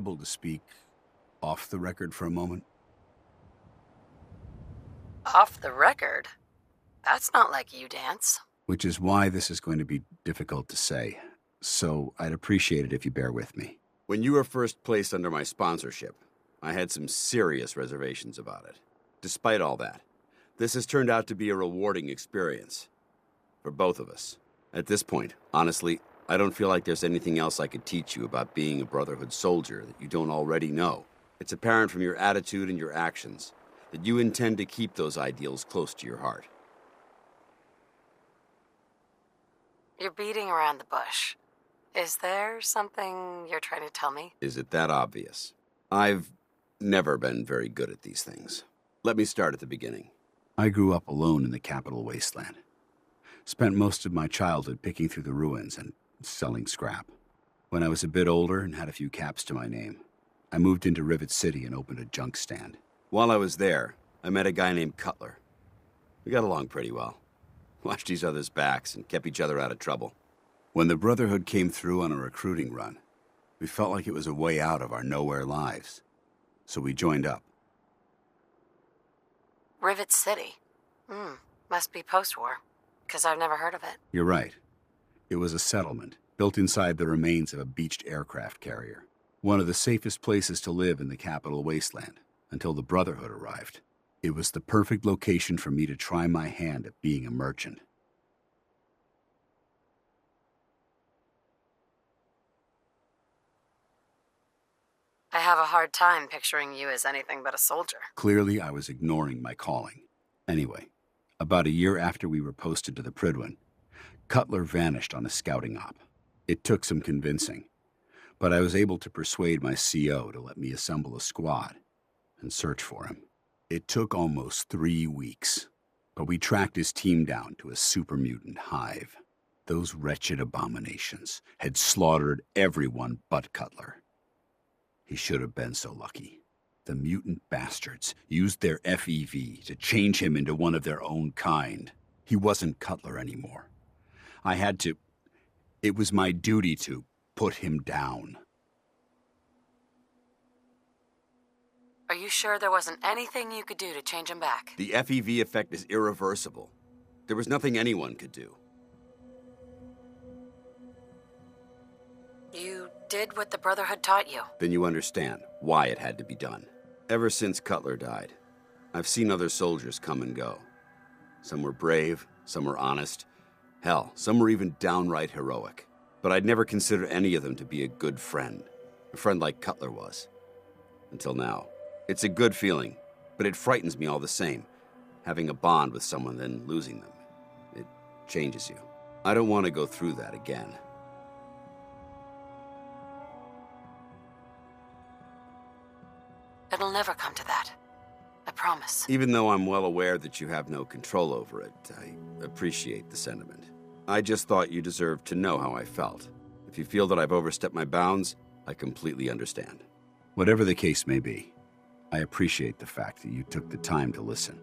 Able to speak off the record for a moment? Off the record? That's not like you, Dance. Which is why this is going to be difficult to say. So I'd appreciate it if you bear with me. When you were first placed under my sponsorship, I had some serious reservations about it. Despite all that, this has turned out to be a rewarding experience. For both of us. At this point, honestly, I don't feel like there's anything else I could teach you about being a Brotherhood soldier that you don't already know. It's apparent from your attitude and your actions that you intend to keep those ideals close to your heart. You're beating around the bush. Is there something you're trying to tell me? Is it that obvious? I've never been very good at these things. Let me start at the beginning. I grew up alone in the capital wasteland. Spent most of my childhood picking through the ruins and selling scrap. When I was a bit older and had a few caps to my name, I moved into Rivet City and opened a junk stand. While I was there, I met a guy named Cutler. We got along pretty well. Watched each other's backs and kept each other out of trouble. When the Brotherhood came through on a recruiting run, we felt like it was a way out of our nowhere lives. So we joined up. Rivet City? Must be post-war, because I've never heard of it. You're right. It was a settlement, built inside the remains of a beached aircraft carrier. One of the safest places to live in the capital wasteland, until the Brotherhood arrived. It was the perfect location for me to try my hand at being a merchant. I have a hard time picturing you as anything but a soldier. Clearly, I was ignoring my calling. Anyway, about a year after we were posted to the Prydwen, Cutler vanished on a scouting op. It took some convincing, but I was able to persuade my CO to let me assemble a squad and search for him. It took almost 3 weeks, but we tracked his team down to a super mutant hive. Those wretched abominations had slaughtered everyone but Cutler. He should have been so lucky. The mutant bastards used their FEV to change him into one of their own kind. He wasn't Cutler anymore. It was my duty to put him down. Are you sure there wasn't anything you could do to change him back? The FEV effect is irreversible. There was nothing anyone could do. You did what the Brotherhood taught you. Then you understand why it had to be done. Ever since Cutler died, I've seen other soldiers come and go. Some were brave, some were honest. Hell, some were even downright heroic. But I'd never considered any of them to be a good friend. A friend like Cutler was. Until now. It's a good feeling, but it frightens me all the same. Having a bond with someone, then losing them. It changes you. I don't want to go through that again. It'll never come to that. I promise. Even though I'm well aware that you have no control over it, I appreciate the sentiment. I just thought you deserved to know how I felt. If you feel that I've overstepped my bounds, I completely understand. Whatever the case may be, I appreciate the fact that you took the time to listen.